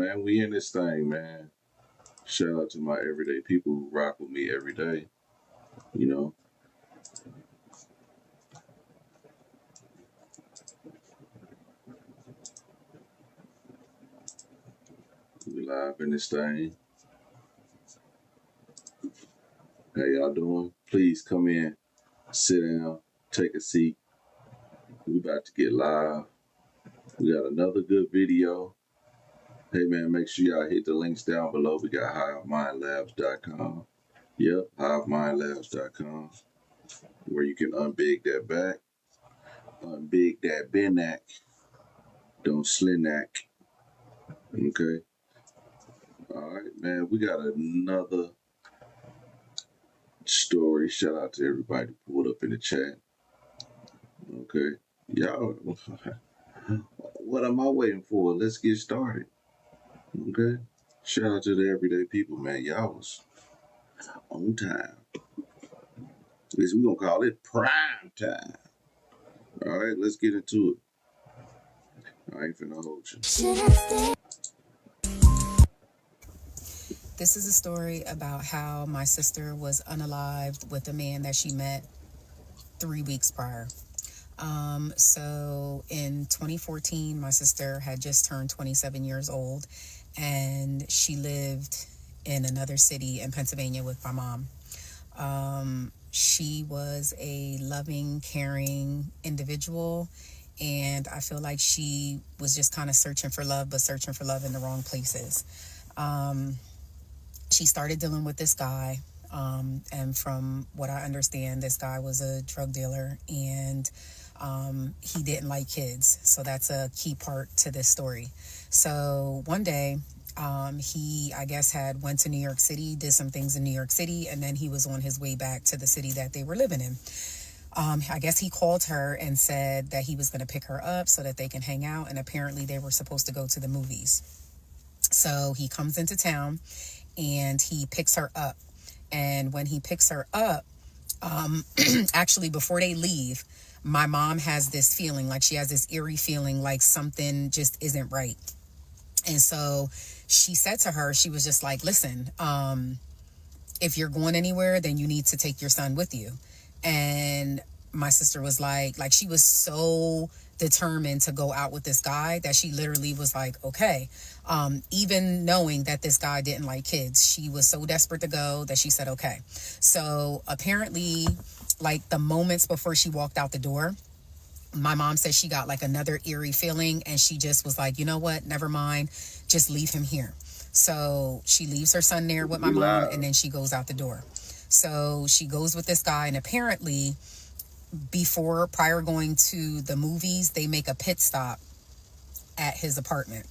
man. We in this thing, man. Shout out to my everyday people who rock with me every day. You know, we live in this thing. How y'all doing? Please come in, sit down, take a seat. We about to get live. We got another good video. Hey man, make sure y'all hit the links down below. We got HiveMindLabs.com. Yep, HiveMindLabs.com, where you can unbig that back, unbig that benak, don't slinack. Okay. All right, man. We got another story. Shout out to everybody who pulled up in the chat. Okay. Y'all, what am I waiting for? Let's get started. Okay. Shout out to the everyday people, man. Y'all was on time. At least we're going to call it prime time. All right, let's get into it. I ain't finna hold you. This is a story about how my sister was unalived with a man that she met 3 weeks prior. So in 2014, my sister had just turned 27 years old, and she lived in another city in Pennsylvania with my mom. She was a loving, caring individual, and I feel like she was just kind of searching for love, but searching for love in the wrong places. She started dealing with this guy, and from what I understand, this guy was a drug dealer, and he didn't like kids. So that's a key part to this story. So one day, he, I guess, had went to New York City, did some things in New York City, and then he was on his way back to the city that they were living in. I guess he called her and said that he was going to pick her up so that they can hang out, and apparently they were supposed to go to the movies. So he comes into town and he picks her up. And when he picks her up, actually before they leave, my mom has this feeling, like she has this eerie feeling like something just isn't right. And so she said to her, she was just like, listen, if you're going anywhere, then you need to take your son with you. And my sister was like she was so determined to go out with this guy that she literally was like, okay. Even knowing that this guy didn't like kids, she was so desperate to go that she said, okay. So apparently, like the moments before she walked out the door, my mom said she got like another eerie feeling, and she just was like, you know what, never mind, just leave him here. So she leaves her son there with my mom, and then she goes out the door. So she goes with this guy, and apparently prior going to the movies, they make a pit stop at his apartment.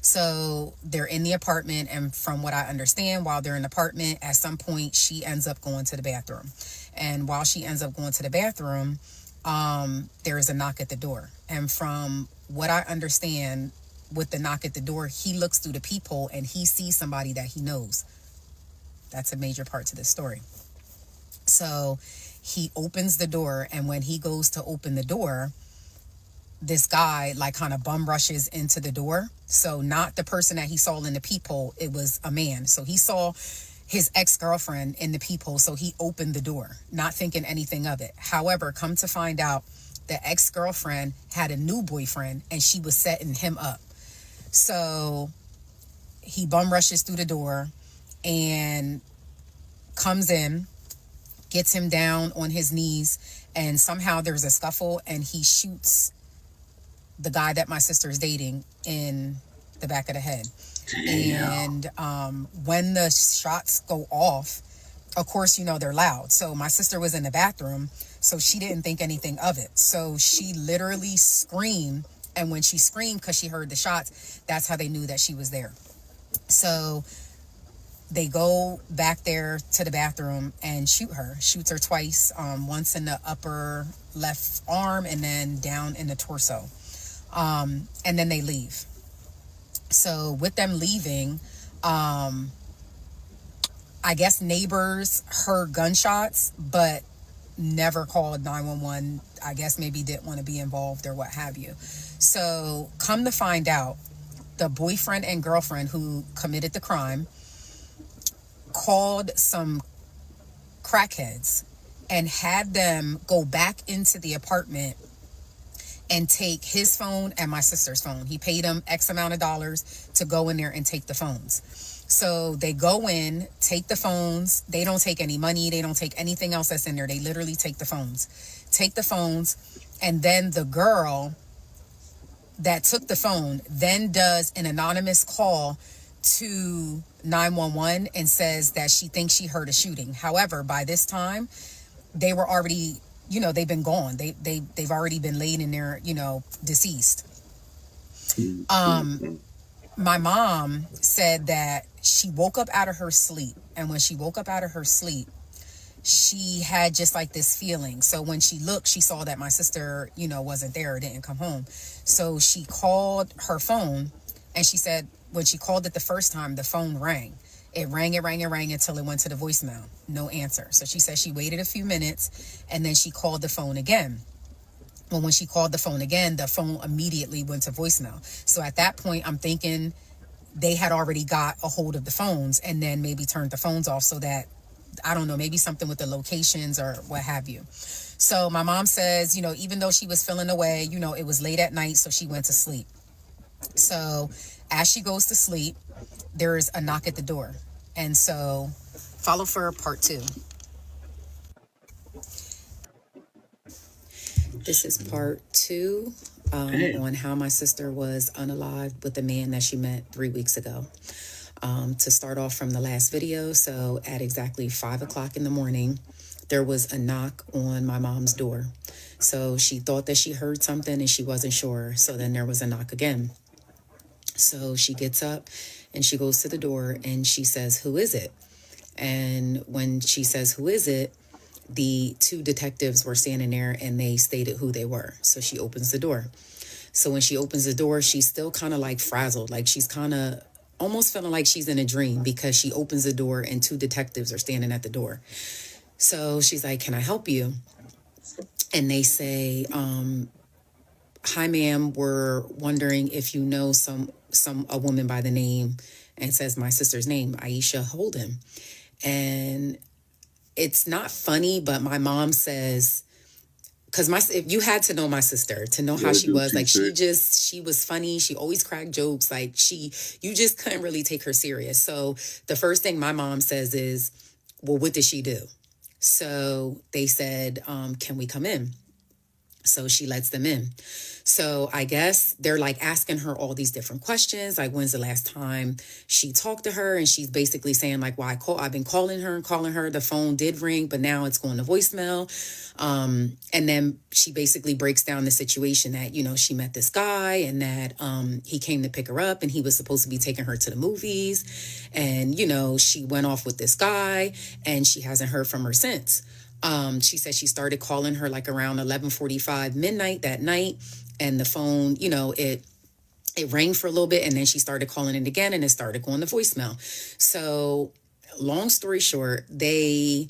So they're in the apartment, and from what I understand, while they're in the apartment, at some point she ends up going to the bathroom. And while she ends up going to the bathroom, there is a knock at the door. And from what I understand, with the knock at the door, he looks through the peephole and he sees somebody that he knows. That's a major part to this story. So he opens the door, and when he goes to open the door, this guy like kind of bum rushes into the door. So not the person that he saw in the peephole, it was a man. So he saw his ex-girlfriend in the peephole, so he opened the door, not thinking anything of it. However, come to find out, the ex-girlfriend had a new boyfriend, and she was setting him up. So he bum rushes through the door and comes in, gets him down on his knees, and somehow there's a scuffle, and he shoots the guy that my sister is dating in the back of the head. Damn. And when the shots go off, of course, you know, they're loud. So my sister was in the bathroom, so she didn't think anything of it. So she literally screamed, and when she screamed because she heard the shots, that's how they knew that she was there. So they go back there to the bathroom and shoots her twice, once in the upper left arm and then down in the torso. And then they leave. So with them leaving, I guess neighbors heard gunshots, but never called 911. I guess maybe didn't want to be involved or what have you. So come to find out, the boyfriend and girlfriend who committed the crime called some crackheads and had them go back into the apartment and take his phone and my sister's phone. He paid them X amount of dollars to go in there and take the phones. So they go in, take the phones. They don't take any money. They don't take anything else that's in there. They literally take the phones. And then the girl that took the phone then does an anonymous call to 911 and says that she thinks she heard a shooting. However, by this time, they were already, they've been gone. They've already been laid in there, deceased. My mom said that she woke up out of her sleep. And when she woke up out of her sleep, she had just like this feeling. So when she looked, she saw that my sister, wasn't there or didn't come home. So she called her phone, and she said when she called it the first time, the phone rang. It rang until it went to the voicemail. No answer. So she said she waited a few minutes, and then she called the phone again. Well, when she called the phone again, the phone immediately went to voicemail. So at that point, I'm thinking they had already got a hold of the phones and then maybe turned the phones off so that, I don't know, maybe something with the locations or what have you. So my mom says, even though she was feeling away, it was late at night, so she went to sleep. So as she goes to sleep, there's a knock at the door. And so follow for part 2. This is part 2 on how my sister was unalived with the man that she met 3 weeks ago. To start off from the last video, so at exactly 5 o'clock in the morning, there was a knock on my mom's door. So she thought that she heard something and she wasn't sure. So then there was a knock again. So she gets up and she goes to the door and she says, "Who is it?" And when she says, "Who is it?" the 2 detectives were standing there and they stated who they were. So she opens the door. So when she opens the door, she's still kind of like frazzled. Like she's kind of almost feeling like she's in a dream because she opens the door and 2 detectives are standing at the door. So she's like, "Can I help you?" And they say, "Hi, ma'am, we're wondering if you know a woman by the name," and says my sister's name, Aisha Holden. And it's not funny, but my mom says, because if you had to know my sister to know how she was, like she was funny. She always cracked jokes. Like you just couldn't really take her serious. So the first thing my mom says is, "Well, what did she do?" So they said, "Can we come in?" So she lets them in. So I guess they're like asking her all these different questions. Like, when's the last time she talked to her? And she's basically saying like, I've been calling her. The phone did ring, but now it's going to voicemail. And then she basically breaks down the situation that, she met this guy and that he came to pick her up and he was supposed to be taking her to the movies. And, she went off with this guy and she hasn't heard from her since. She said she started calling her like around 11:45 midnight that night. And the phone, it rang for a little bit and then she started calling it again and it started going to voicemail. So long story short, they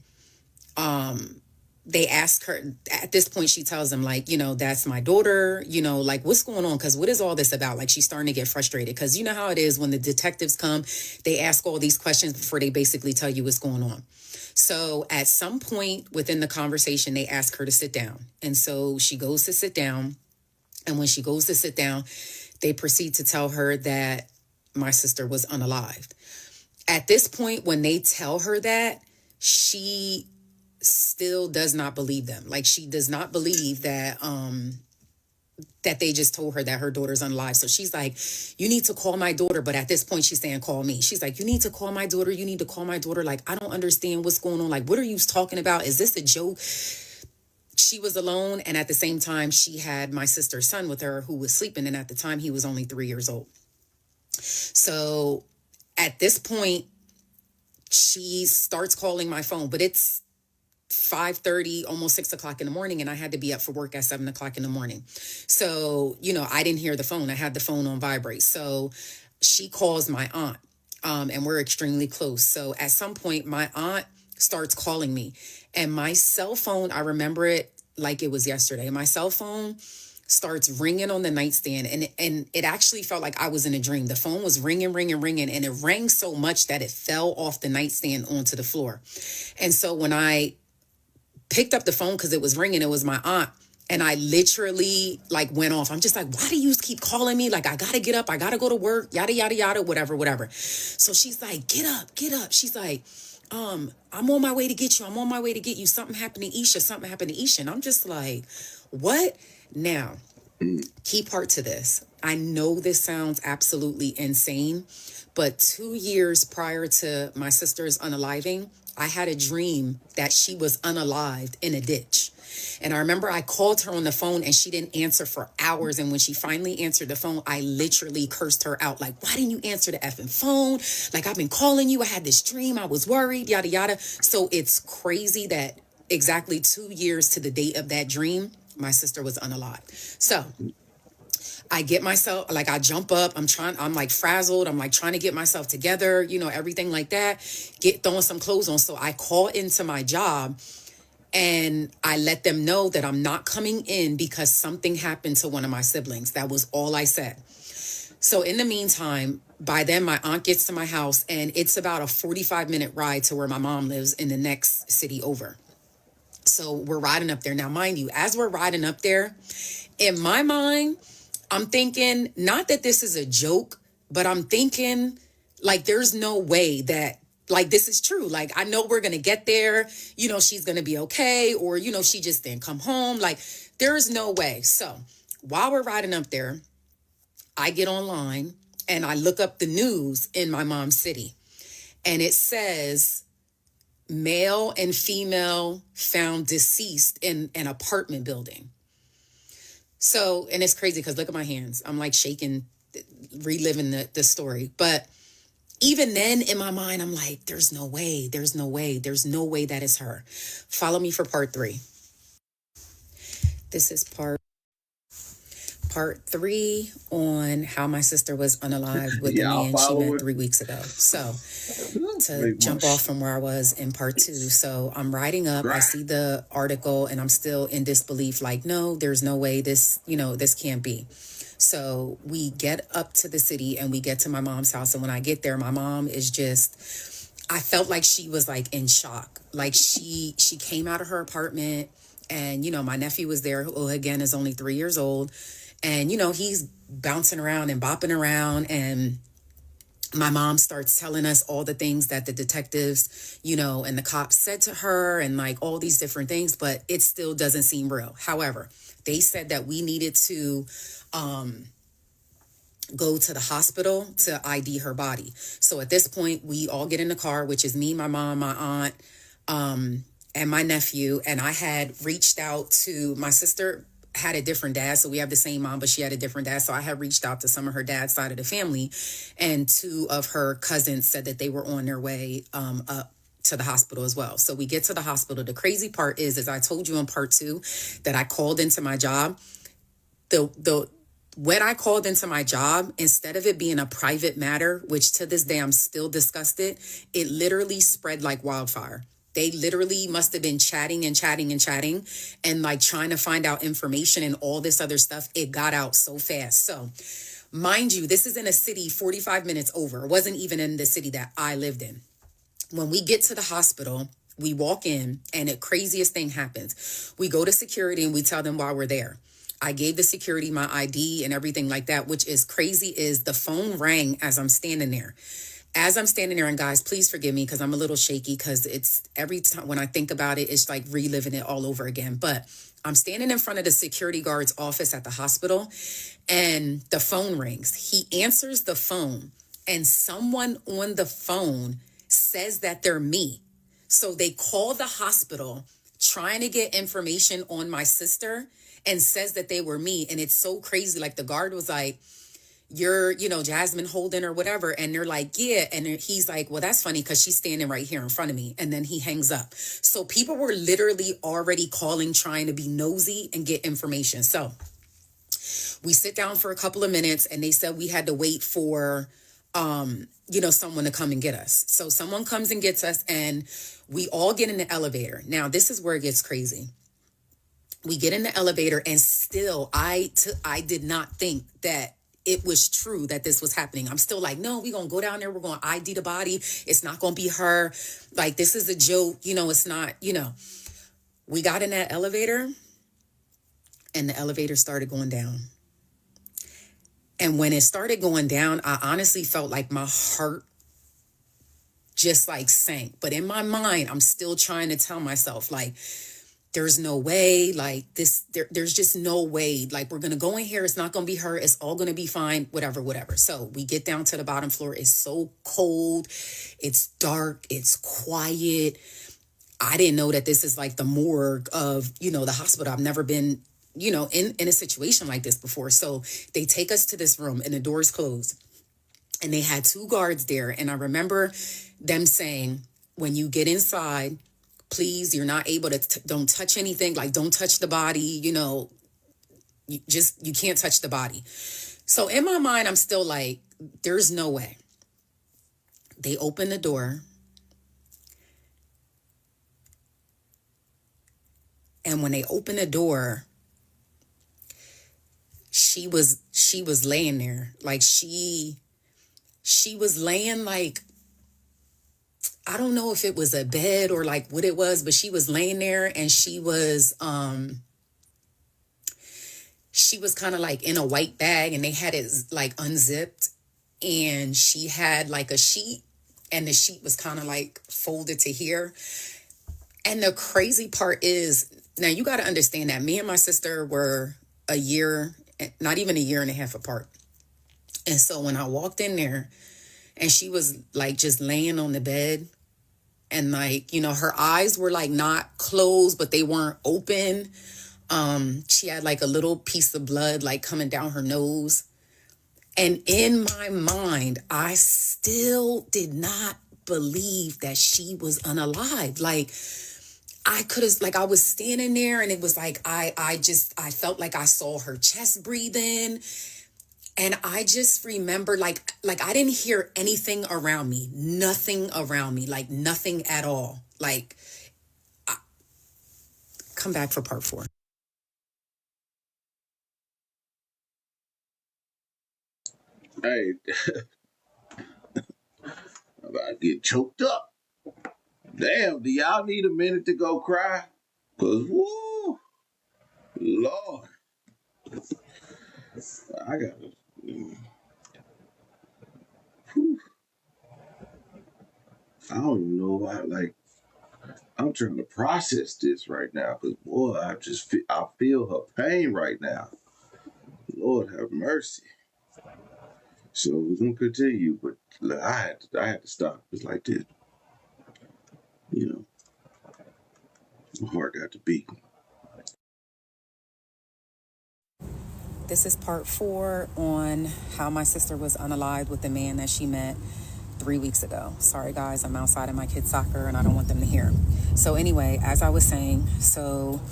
ask her, at this point, she tells them like, "That's my daughter, like what's going on? Because what is all this about?" Like she's starting to get frustrated because you know how it is when the detectives come, they ask all these questions before they basically tell you what's going on. So at some point within the conversation, they ask her to sit down. And so she goes to sit down. And when she goes to sit down, they proceed to tell her that my sister was unalived. At this point, when they tell her that, she still does not believe them. Like she does not believe that that they just told her that her daughter's unalive. So she's like, "You need to call my daughter." But at this point, she's saying, "Call me." She's like, "You need to call my daughter. You need to call my daughter. Like, I don't understand what's going on. Like, what are you talking about? Is this a joke?" She was alone. And at the same time, she had my sister's son with her who was sleeping. And at the time, he was only 3 years old. So at this point, she starts calling my phone, but it's 5:30, almost 6 o'clock in the morning. And I had to be up for work at 7 o'clock in the morning. So, I didn't hear the phone. I had the phone on vibrate. So she calls my aunt, and we're extremely close. So at some point, my aunt starts calling me and my cell phone, I remember it like it was yesterday. My cell phone starts ringing on the nightstand, and it actually felt like I was in a dream. The phone was ringing, ringing, ringing, and it rang so much that it fell off the nightstand onto the floor. And so when I picked up the phone, because it was ringing, it was my aunt, and I literally like went off. I'm just like, why do you keep calling me? Like, I gotta get up, I gotta go to work, yada yada yada, whatever, whatever. So she's like, get up, get up. She's like, I'm on my way to get you. I'm on my way to get you. Something happened to Isha. Something happened to Isha. And I'm just like, what? Now, key part to this. I know this sounds absolutely insane, but 2 years prior to my sister's unaliving, I had a dream that she was unalived in a ditch. And I remember I called her on the phone and she didn't answer for hours. And when she finally answered the phone, I literally cursed her out. Like, why didn't you answer the effing phone? Like, I've been calling you. I had this dream. I was worried, yada, yada. So it's crazy that exactly 2 years to the date of that dream, my sister was unalived. So I get myself, like, I jump up, I'm like frazzled. I'm like trying to get myself together, everything like that, throwing some clothes on. So I call into my job and I let them know that I'm not coming in because something happened to one of my siblings. That was all I said. So in the meantime, by then my aunt gets to my house and it's about a 45-minute ride to where my mom lives in the next city over. So we're riding up there. Now, mind you, as we're riding up there, in my mind, I'm thinking, not that this is a joke, but I'm thinking, like, there's no way that, like, this is true. Like, I know we're going to get there. She's going to be okay. Or, she just didn't come home. Like, there is no way. So while we're riding up there, I get online and I look up the news in my mom's city. And it says, male and female found deceased in an apartment building. So, and it's crazy because look at my hands. I'm like shaking, reliving the story. But even then in my mind, I'm like, there's no way that is her. Follow me for part 3. This is part 3 on how my sister was unalived with the man she met 3 weeks ago. So to jump off from where I was in part 2. So I'm riding up, I see the article and I'm still in disbelief. Like, no, there's no way this can't be. So we get up to the city and we get to my mom's house. And when I get there, my mom is I felt like she was like in shock. Like she came out of her apartment and, my nephew was there, who again is only 3 years old. And, he's bouncing around and bopping around. And my mom starts telling us all the things that the detectives, and the cops said to her and like all these different things, but it still doesn't seem real. However, they said that we needed to go to the hospital to ID her body. So at this point, we all get in the car, which is me, my mom, my aunt, and my nephew. And I had reached out to my sister, had a different dad. So we have the same mom, but she had a different dad. So I had reached out to some of her dad's side of the family, and 2 of her cousins said that they were on their way up to the hospital as well. So we get to the hospital. The crazy part is, as I told you in part 2, that I called into my job. When I called into my job, instead of it being a private matter, which to this day I'm still disgusted, it literally spread like wildfire. They literally must have been chatting and chatting and chatting and like trying to find out information and all this other stuff. It got out so fast. So mind you, this is in a city 45 minutes over. It wasn't even in the city that I lived in. When we get to the hospital, we walk in and the craziest thing happens. We go to security and we tell them why we're there. I gave the security my ID and everything like that, which is crazy, is the phone rang as I'm standing there. As I'm standing there, and guys, please forgive me because I'm a little shaky because it's every time when I think about it, it's like reliving it all over again. But I'm standing in front of the security guard's office at the hospital and the phone rings. He answers the phone and someone on the phone says that they're me. So they call the hospital trying to get information on my sister and says that they were me. And it's so crazy. Like the guard was like, you're, Jasmine Holden or whatever. And they're like, yeah. And he's like, well, that's funny because she's standing right here in front of me. And then he hangs up. So people were literally already calling, trying to be nosy and get information. So we sit down for a couple of minutes and they said we had to wait for, someone to come and get us. So someone comes and gets us and we all get in the elevator. Now, this is where it gets crazy. We get in the elevator, and still I did not think that it was true that this was happening. I'm still like, no, we're going to go down there. We're going to ID the body. It's not going to be her. Like, this is a joke. It's not, We got in that elevator, and the elevator started going down. And when it started going down, I honestly felt like my heart just like sank. But in my mind, I'm still trying to tell myself, like, there's no way, like this, there's just no way. Like, we're going to go in here. It's not going to be her. It's all going to be fine, whatever. So we get down to the bottom floor. It's so cold. It's dark. It's quiet. I didn't know that this is like the morgue of, the hospital. I've never been, in a situation like this before. So they take us to this room, and the doors closed, and they had 2 guards there. And I remember them saying, when you get inside, please, you're not able to, don't touch anything. Like, don't touch the body, you can't touch the body. So in my mind, I'm still like, there's no way. They open the door. And when they open the door, she was laying there. Like, she was laying, like, I don't know if it was a bed or like what it was, but she was laying there, and she was kind of like in a white bag, and they had it like unzipped, and she had like a sheet, and the sheet was kind of like folded to here. And the crazy part is, now you got to understand that me and my sister were a year, not even a year and a half apart. And so when I walked in there, and she was like just laying on the bed, and like, her eyes were like not closed, but they weren't open. She had like a little piece of blood like coming down her nose. And in my mind, I still did not believe that she was unalive. Like, I could have, like, I was standing there, and it was like, I felt like I saw her chest breathing. And I just remember, like I didn't hear anything around me, nothing around me, like nothing at all. Like, come back for part 4. Hey, I'm about to get choked up. Damn, do y'all need a minute to go cry? Cause woo, Lord, I gotta. I don't even know why. Like, I'm trying to process this right now, cause boy, I feel her pain right now. Lord have mercy. So we're gonna continue, but look, I had to stop. It's like this, my heart got to beat. This is part 4 on how my sister was unalived with the man that she met 3 weeks ago. Sorry, guys, I'm outside of my kids' soccer, and I don't want them to hear. So anyway, as I was saying, so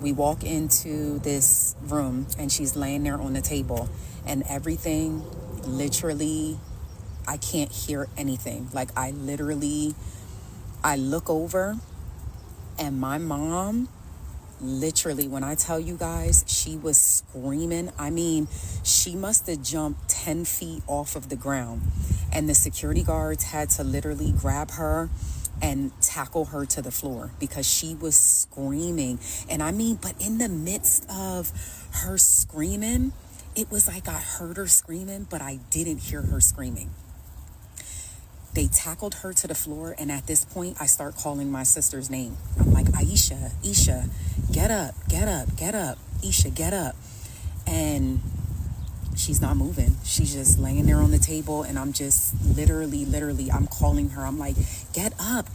we walk into this room, and she's laying there on the table, and everything, literally, I can't hear anything. Like, I look over, and my mom, literally, when I tell you guys, she was screaming. I mean, she must have jumped 10 feet off of the ground. And the security guards had to literally grab her and tackle her to the floor because she was screaming. And I mean, but in the midst of her screaming, it was like I heard her screaming, but I didn't hear her screaming. They tackled her to the floor, and at this point, I start calling my sister's name. I'm like, Aisha, Isha, get up, Isha, get up. And she's not moving. She's just laying there on the table, and I'm just literally, I'm calling her. I'm like, get up.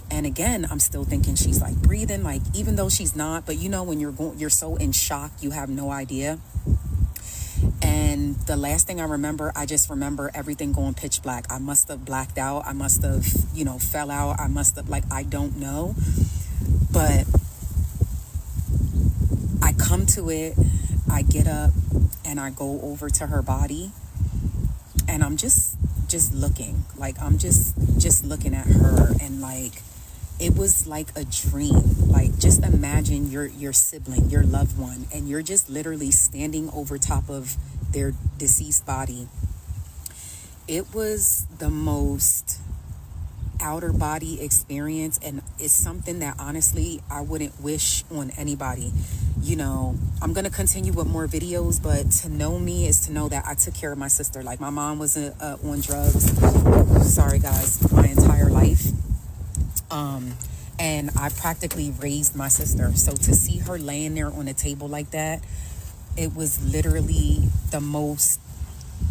And again, I'm still thinking she's like breathing, like even though she's not, but when you're so in shock, you have no idea. And the last thing I remember, I just remember everything going pitch black. I must have blacked out. I must have, fell out. I must have, I don't know. But I come to it, I get up, and I go over to her body, and I'm just looking. Like, I'm just looking at her, and it was like a dream. Like, just imagine your sibling, your loved one, and you're just literally standing over top of their deceased body. It was the most outer body experience, and it's something that honestly I wouldn't wish on anybody. You know, I'm gonna continue with more videos, but to know me is to know that I took care of my sister. Like, my mom was on drugs, sorry guys, my entire life. And I practically raised my sister. So to see her laying there on a table like that, it was literally the most,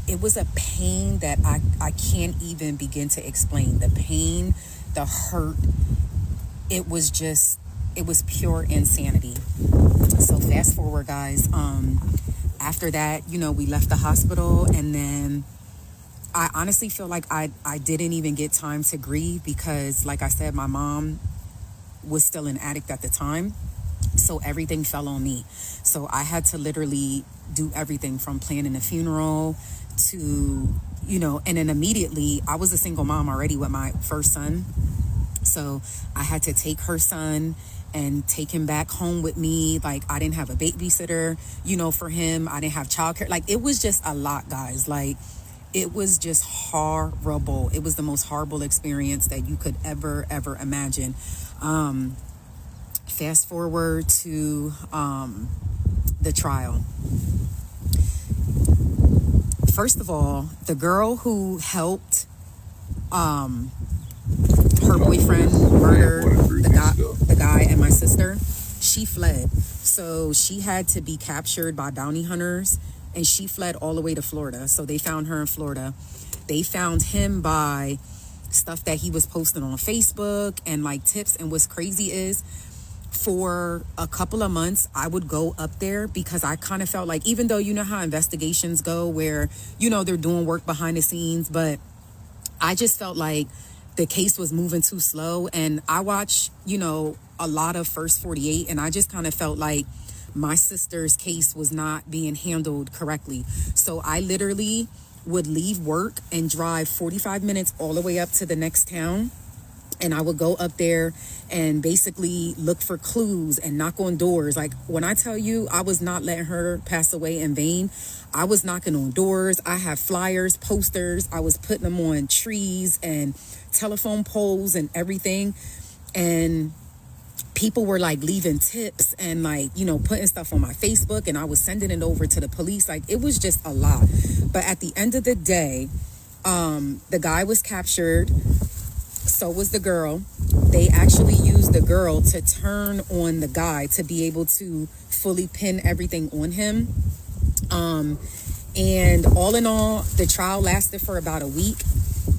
it was a pain that I can't even begin to explain. The pain, the hurt, it was just, it was pure insanity. So fast forward, guys. After that, you know, we left the hospital, and then I honestly feel like I didn't even get time to grieve because, like I said, my mom was still an addict at the time. So everything fell on me. So I had to literally do everything from planning a funeral to, you know, and then immediately I was a single mom already with my first son. So I had to take her son and take him back home with me. Like, I didn't have a babysitter, you know, for him. I didn't have childcare. Like, it was just a lot, guys. Like, it was just horrible. It was the most horrible experience that you could ever imagine. Fast forward to the trial. First of all, the girl who helped her boyfriend murder the guy and my sister, she fled. So she had to be captured by bounty hunters, and she fled all the way to Florida. So they found her in Florida. They found him by stuff that he was posting on Facebook and like tips. And what's crazy is, for a couple of months, I would go up there because I kind of felt like, even though you know how investigations go where, you know, they're doing work behind the scenes, but I just felt like the case was moving too slow. And I watched, you know, a lot of First 48, and I just kind of felt like my sister's case was not being handled correctly. So I literally would leave work and drive 45 minutes all the way up to the next town, and I would go up there and basically look for clues and knock on doors. Like, when I tell you I was not letting her pass away in vain, I was knocking on doors. I have flyers, posters. I was putting them on trees and telephone poles and everything. And people were like leaving tips and, like, you know, putting stuff on my Facebook, and I was sending it over to the police. Like, it was just a lot. But at the end of the day, the guy was captured. So was the girl. They actually used the girl to turn on the guy to be able to fully pin everything on him. And all in all, the trial lasted for about a week.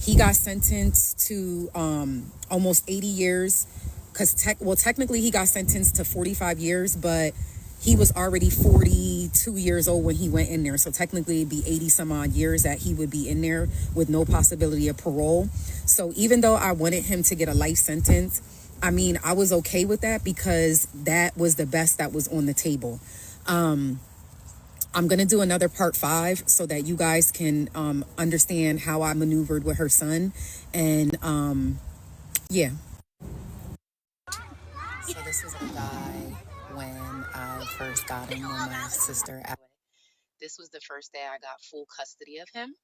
He got sentenced to almost 80 years. Because technically he got sentenced to 45 years, but he was already 42 years old when he went in there. So technically it'd be 80 some odd years that he would be in there with no possibility of parole. So even though I wanted him to get a life sentence, I mean, I was okay with that because that was the best that was on the table. I'm going to do another part 5 so that you guys can understand how I maneuvered with her son. And yeah. So this was a guy when I first got him when my sister. This was the first day I got full custody of him.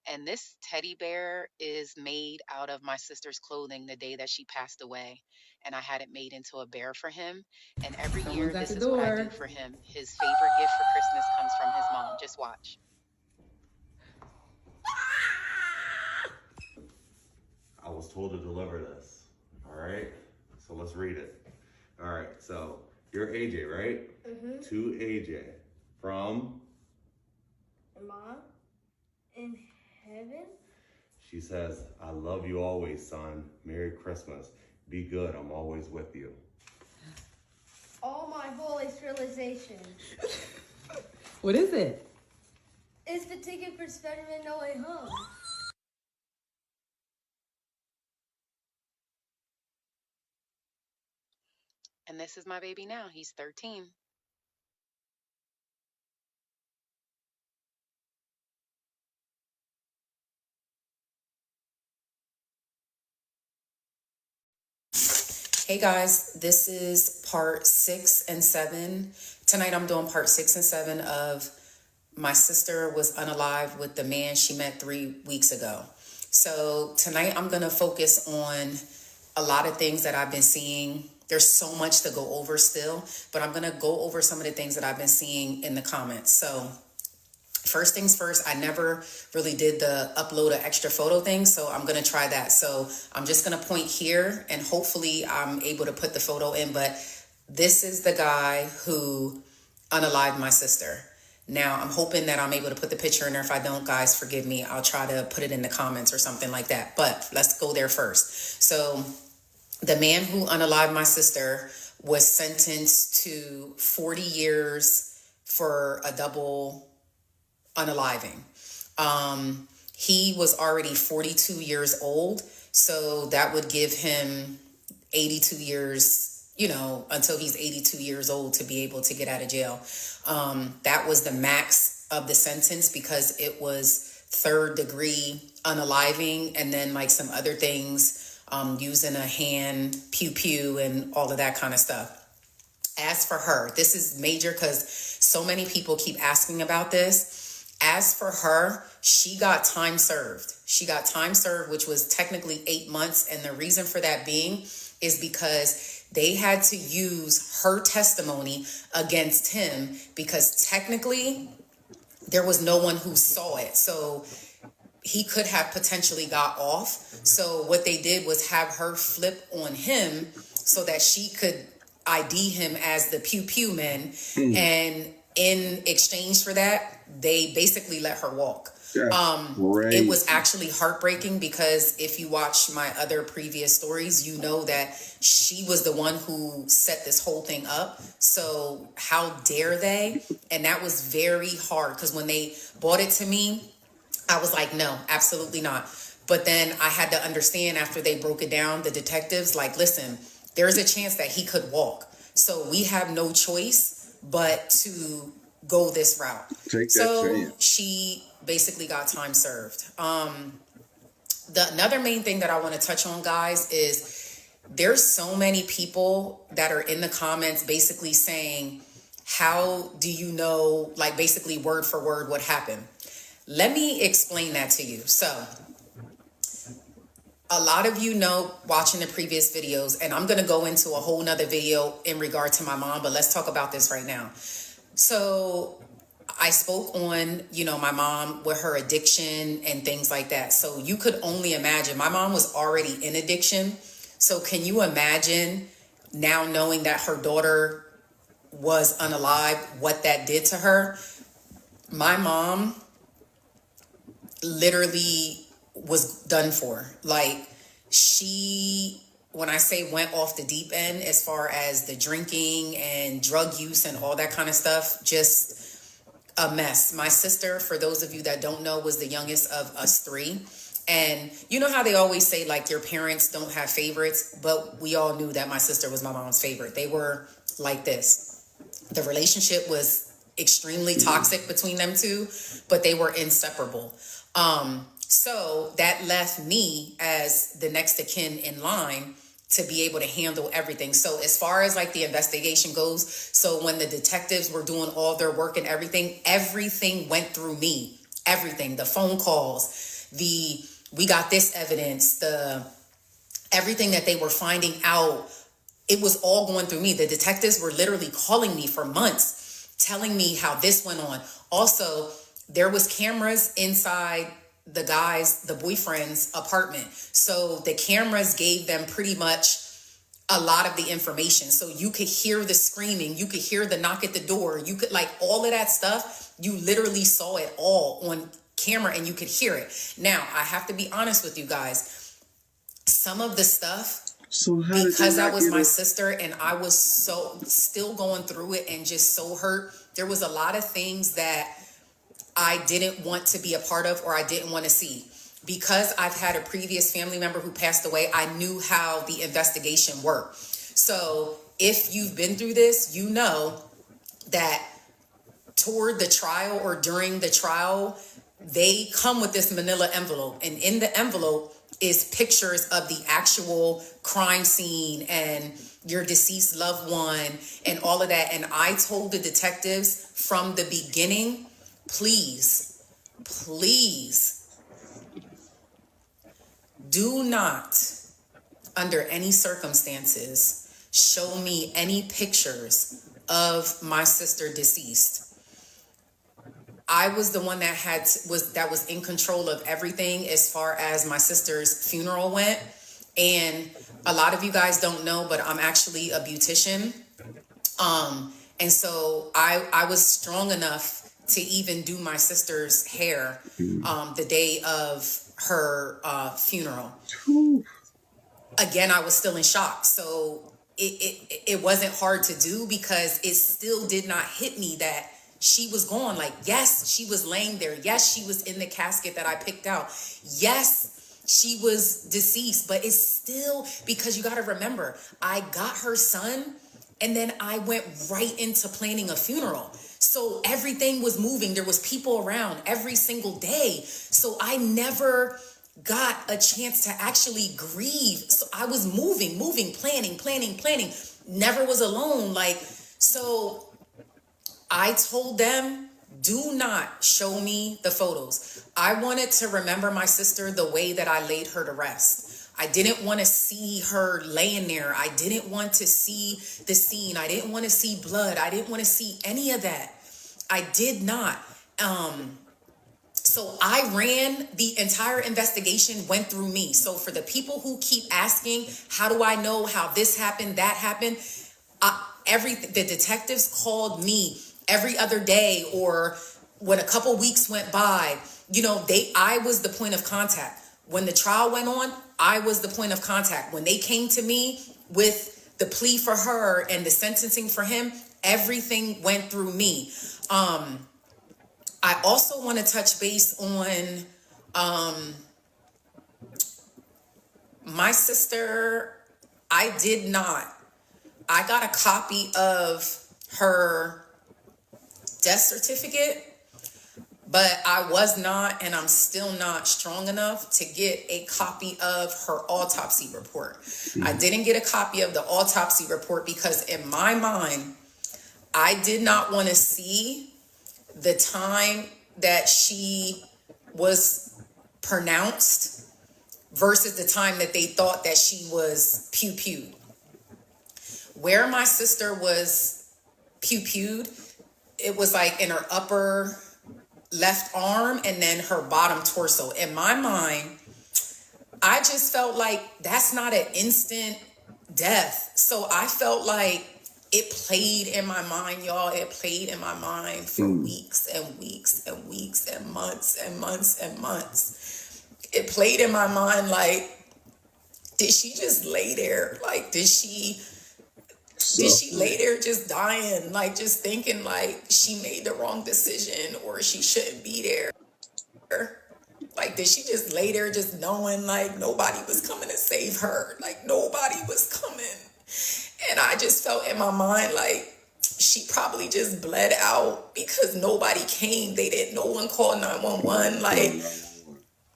And this teddy bear is made out of my sister's clothing the day that she passed away. And I had it made into a bear for him. And every year, this is what I do for him. His favorite gift for Christmas comes from his mom. Just watch. I was told to deliver this. All right. So let's read it. All right. So you're AJ, right? Mm-hmm. To AJ from Mom in heaven. She says, I love you always, son. Merry Christmas. Be good. I'm always with you. All my holiest realization. What is it? It's the ticket for Spider-Man No Way Home. And this is my baby now. He's 13. Hey guys, this is part 6 and 7. Tonight I'm doing part 6 and 7 of my sister was unalive with the man she met 3 weeks ago. So tonight I'm going to focus on a lot of things that I've been seeing. There's so much to go over still, but I'm going to go over some of the things that I've been seeing in the comments. So first things first, I never really did the upload an extra photo thing, so I'm going to try that. So I'm just going to point here, and hopefully I'm able to put the photo in, but this is the guy who unalived my sister. Now, I'm hoping that I'm able to put the picture in there. If I don't, guys, forgive me. I'll try to put it in the comments or something like that, but let's go there first. So the man who unalived my sister was sentenced to 40 years for a double unaliving. He was already 42 years old, so that would give him 82 years, until he's 82 years old to be able to get out of jail. That was the max of the sentence because it was 3rd degree unaliving and then like some other things, using a hand, pew and all of that kind of stuff. As for her, this is major because so many people keep asking about this. As for her, she got time served. She got time served, which was technically 8 months. And the reason for that being is because they had to use her testimony against him because technically there was no one who saw it. So he could have potentially got off. So what they did was have her flip on him so that she could ID him as the pew man. And in exchange for that, they basically let her walk. It was actually heartbreaking because if you watch my other previous stories, you know that she was the one who set this whole thing up. So how dare they? And that was very hard because when they brought it to me, I was like, no, absolutely not. But then I had to understand after they broke it down, the detectives, like, listen, there's a chance that he could walk. So we have no choice but to go this route. So she basically got time served. Another main thing that I want to touch on, guys, is there's so many people that are in the comments basically saying, how do you know, like basically word for word what happened? Let me explain that to you. So a lot of you know watching the previous videos, and I'm going to go into a whole nother video in regard to my mom, but let's talk about this right now. So I spoke on, my mom with her addiction and things like that. So you could only imagine, my mom was already in addiction. So can you imagine now knowing that her daughter was unalive, what that did to her? My mom literally was done for. Like when I say went off the deep end as far as the drinking and drug use and all that kind of stuff, just a mess. My sister, for those of you that don't know, was the youngest of us 3. And you know how they always say like your parents don't have favorites, but we all knew that my sister was my mom's favorite. They were like this. The relationship was extremely toxic between them two, but they were inseparable. So that left me as the next of kin in line to be able to handle everything. So as far as like the investigation goes, so when the detectives were doing all their work and everything went through me. Everything, the phone calls, we got this evidence, everything that they were finding out, it was all going through me. The detectives were literally calling me for months, telling me how this went on. Also, there was cameras inside the boyfriend's apartment. So the cameras gave them pretty much a lot of the information. So you could hear the screaming, you could hear the knock at the door, you could like all of that stuff. You literally saw it all on camera and you could hear it. Now, I have to be honest with you guys. Some of the stuff, because I was my sister and I was still going through it and just so hurt, there was a lot of things that I didn't want to be a part of or I didn't want to see. Because I've had a previous family member who passed away, I knew how the investigation worked. So if you've been through this, you know that toward the trial or during the trial, they come with this manila envelope. And in the envelope is pictures of the actual crime scene and your deceased loved one and all of that. And I told the detectives from the beginning, please, please do not, under any circumstances, show me any pictures of my sister deceased. I was the one that was in control of everything as far as my sister's funeral went. And a lot of you guys don't know, but I'm actually a beautician. And so I was strong enough to even do my sister's hair the day of her funeral. Again, I was still in shock. So it wasn't hard to do because it still did not hit me that she was gone. Like, yes, she was laying there. Yes, she was in the casket that I picked out. Yes, she was deceased. But it's still, because you got to remember, I got her son and then I went right into planning a funeral. So everything was moving. There was people around every single day. So I never got a chance to actually grieve. So I was moving, planning, never was alone. Like, so I told them, do not show me the photos. I wanted to remember my sister the way that I laid her to rest. I didn't want to see her laying there. I didn't want to see the scene. I didn't want to see blood. I didn't want to see any of that. I did not. So I ran the entire investigation, went through me. So for the people who keep asking, how do I know how this happened, that happened? The detectives called me every other day, or when a couple weeks went by, I was the point of contact. When the trial went on, I was the point of contact. When they came to me with the plea for her and the sentencing for him, everything went through me. I also want to touch base on my sister. I got a copy of her death certificate, but I was not, and I'm still not strong enough to get a copy of her autopsy report. I didn't get a copy of the autopsy report because in my mind, I did not want to see the time that she was pronounced versus the time that they thought that she was pew-pewed. Where my sister was pew-pewed, it was like in her upper left arm and then her bottom torso. In my mind, I just felt like that's not an instant death. So I felt like it played in my mind, y'all. It played in my mind for weeks and weeks and weeks and months and months and months. It played in my mind like, did she just lay there? Like, did she lay there just dying, like just thinking like she made the wrong decision or she shouldn't be there? Like, did she just lay there just knowing like nobody was coming to save her? Like nobody was coming. And I just felt in my mind like she probably just bled out because nobody came. No one called 911. Like,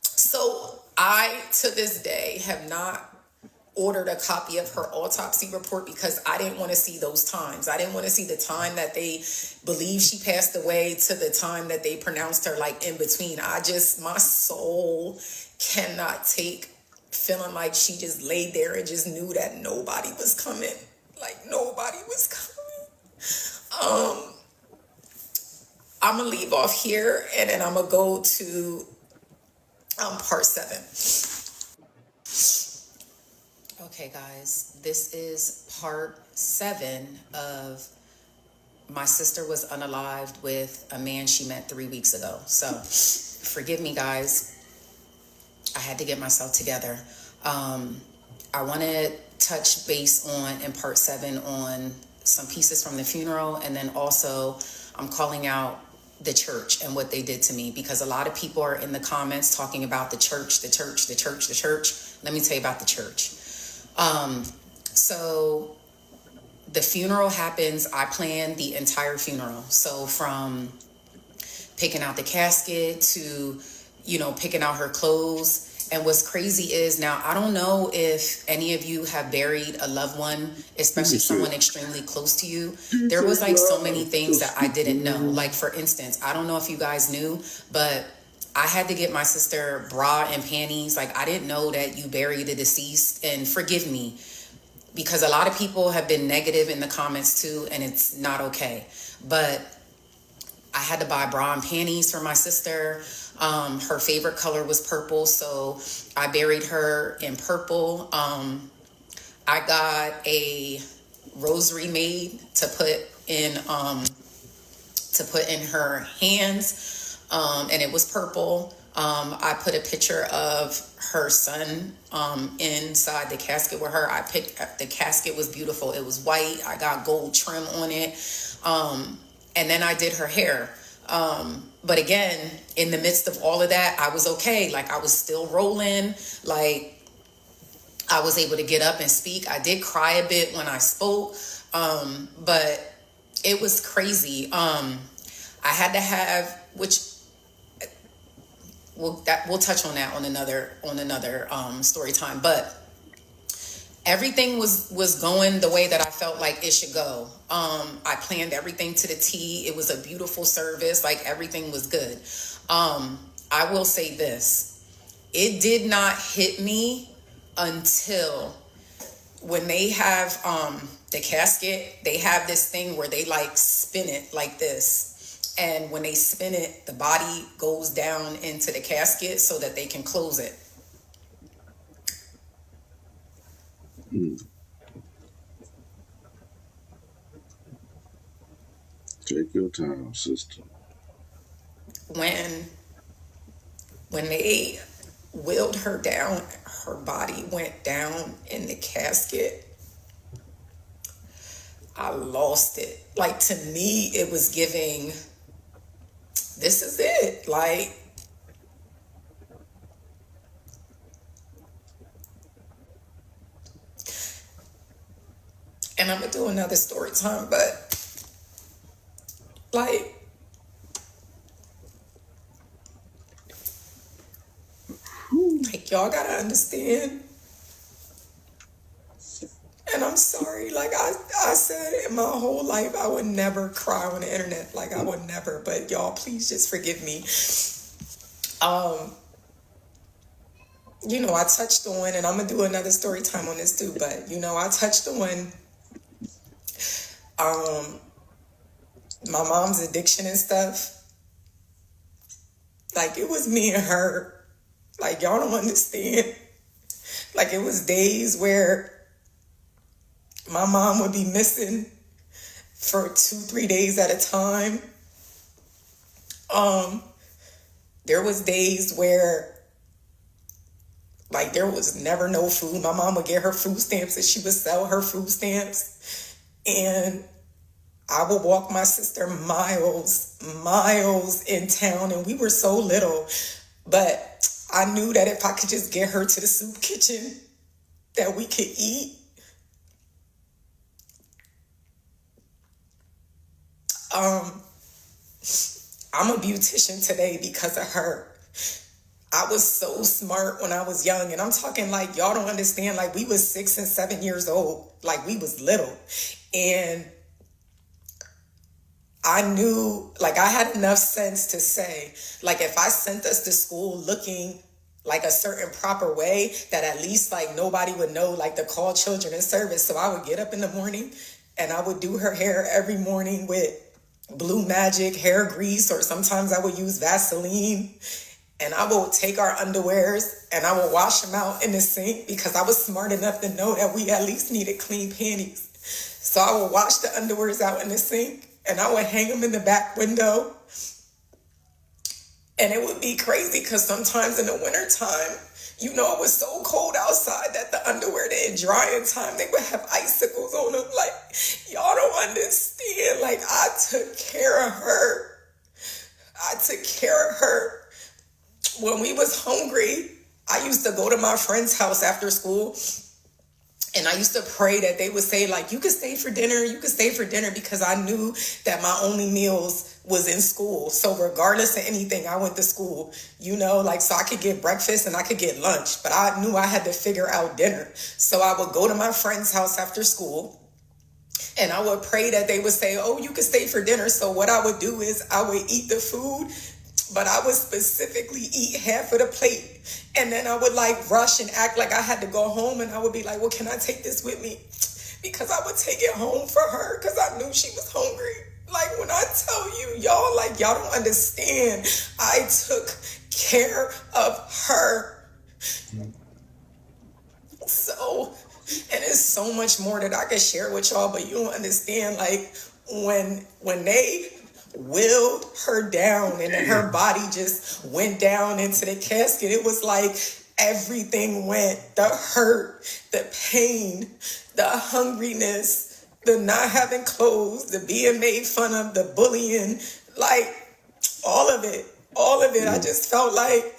so I, to this day, have not ordered a copy of her autopsy report because I didn't want to see those times. I didn't want to see the time that they believe she passed away to the time that they pronounced her, like in between. My soul cannot take feeling like she just laid there and just knew that nobody was coming. Like nobody was coming. I'm gonna leave off here and then I'm gonna go to part 7. Okay, guys, this is part 7 of my sister was unalived with a man she met 3 weeks ago. So forgive me, guys. I had to get myself together. I want to touch base on, in part 7, on some pieces from the funeral. And then also I'm calling out the church and what they did to me, because a lot of people are in the comments talking about the church. Let me tell you about the church. So the funeral happens. I planned the entire funeral. So from picking out the casket to, picking out her clothes, And what's crazy is now, I don't know if any of you have buried a loved one, especially someone extremely close to you. There was like so many things that I didn't know. Like, for instance, I don't know if you guys knew, but I had to get my sister bra and panties. Like, I didn't know that you bury the deceased. And forgive me, because a lot of people have been negative in the comments too, and it's not okay. But I had to buy bra and panties for my sister. Her favorite color was purple, so I buried her in purple. I got a rosary made to put in her hands, and it was purple. I put a picture of her son inside the casket with her. The casket was beautiful. It was white. I got gold trim on it. And then I did her hair. But again, in the midst of all of that, I was okay. Like, I was still rolling. Like, I was able to get up and speak. I did cry a bit when I spoke. But it was crazy. I had to have, which we'll touch on that on another story time. But everything was going the way that I felt like it should go. I planned everything to the T. It was a beautiful service. Like, everything was good. I will say this. It did not hit me until when they have the casket, they have this thing where they like spin it like this. And when they spin it, the body goes down into the casket so that they can close it. Take your time, sister. When they wheeled her down, her body went down in the casket. I lost it. Like, to me, it was giving, this is it. Like, and I'm gonna do another story time, but like, y'all gotta understand. And I'm sorry, like I said, in my whole life, I would never cry on the internet. Like, I would never, but y'all, please just forgive me. I touched on, and I'm gonna do another story time on this too, but I touched on my mom's addiction and stuff. Like, it was me and her. Like, y'all don't understand. Like, it was days where my mom would be missing for 2-3 days at a time. There was days where, like, there was never no food. My mom would get her food stamps and she would sell her food stamps. And I would walk my sister miles in town, and we were so little. But I knew that if I could just get her to the soup kitchen, that we could eat. I'm a beautician today because of her. I was so smart when I was young, and I'm talking like, y'all don't understand, like, we was 6 and 7 years old, like, we was little. And I knew, like, I had enough sense to say, like, if I sent us to school looking like a certain proper way, that at least, like, nobody would know, like, to call children in service. So I would get up in the morning and I would do her hair every morning with Blue Magic hair grease, or sometimes I would use Vaseline. And I would take our underwears and I would wash them out in the sink, because I was smart enough to know that we at least needed clean panties. So I would wash the underwears out in the sink and I would hang them in the back window. And it would be crazy because sometimes in the wintertime, it was so cold outside that the underwear didn't dry in time. They would have icicles on them. Like, y'all don't understand. Like, I took care of her. When we was hungry, I used to go to my friend's house after school, And I used to pray that they would say, like, you could stay for dinner, because I knew that my only meals was in school. So regardless of anything, I went to school, like, so I could get breakfast and I could get lunch, but I knew I had to figure out dinner. So I would go to my friend's house after school and I would pray that they would say, oh, you could stay for dinner. So what I would do is I would eat the food, but I would specifically eat half of the plate. And then I would like rush and act like I had to go home. And I would be like, well, can I take this with me? Because I would take it home for her because I knew she was hungry. Like when I tell you, y'all, like y'all don't understand. I took care of her. So, and it's so much more that I could share with y'all, but you don't understand. Like when they willed her down and then her body just went down into the casket, it was like everything went. The hurt, the pain, the hungriness, the not having clothes, the being made fun of, the bullying, like all of it. I just felt like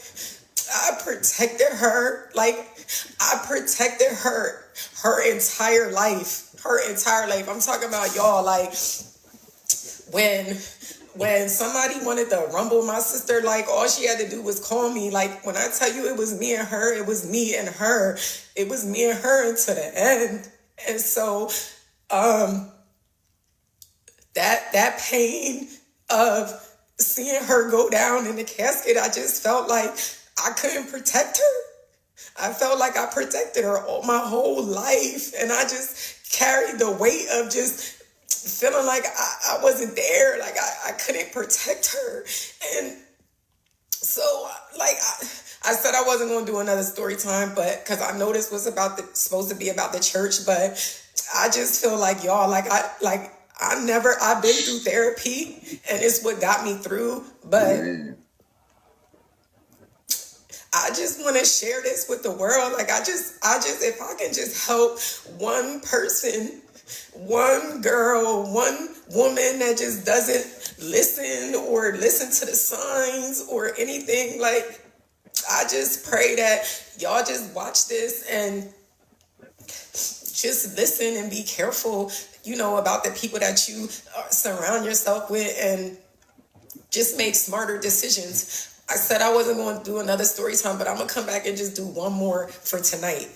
I protected her. Like I protected her entire life. I'm talking about, y'all, like when somebody wanted to rumble my sister, like all she had to do was call me. Like when I tell you it was me and her, it was me and her. It was me and her until the end. And so that pain of seeing her go down in the casket, I just felt like I couldn't protect her. I felt like I protected her all my whole life. And I just carried the weight of just feeling like I wasn't there, like I couldn't protect her. And so like I said I wasn't going to do another story time, but because I know this was supposed to be about the church, but I just feel like, y'all, I've been through therapy and it's what got me through, but I just want to share this with the world. Like I just if I can just help one person, one girl, one woman that just doesn't listen or listen to the signs or anything, like I just pray that y'all just watch this and just listen and be careful, about the people that you surround yourself with and just make smarter decisions. I said I wasn't going to do another story time, but I'm going to come back and just do one more for tonight.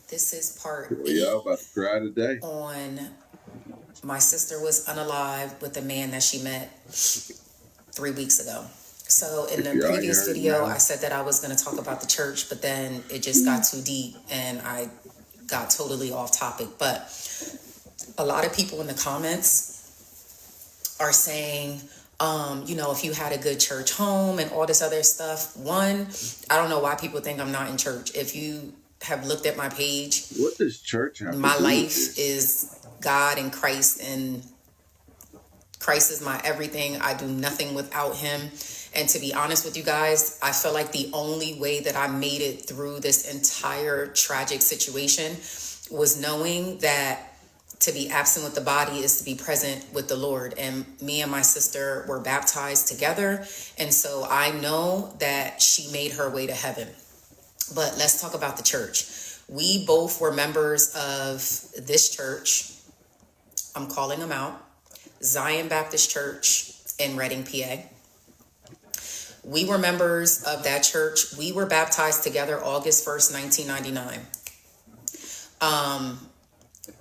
This is part 8 y'all about to cry today. On my sister was unalive with a man that she met 3 weeks ago. So in the previous video, I said that I was going to talk about the church, but then it just got too deep and I got totally off topic. But a lot of people in the comments are saying, if you had a good church home and all this other stuff. One, I don't know why people think I'm not in church. If you have looked at my page, what does church have my life is God and Christ is my everything. I do nothing without him. And to be honest with you guys, I feel like the only way that I made it through this entire tragic situation was knowing that to be absent with the body is to be present with the Lord. And me and my sister were baptized together. And so I know that she made her way to heaven. But let's talk about the church. We both were members of this church. I'm calling them out. Zion Baptist Church in Reading, PA. We were members of that church. We were baptized together August 1st, 1999.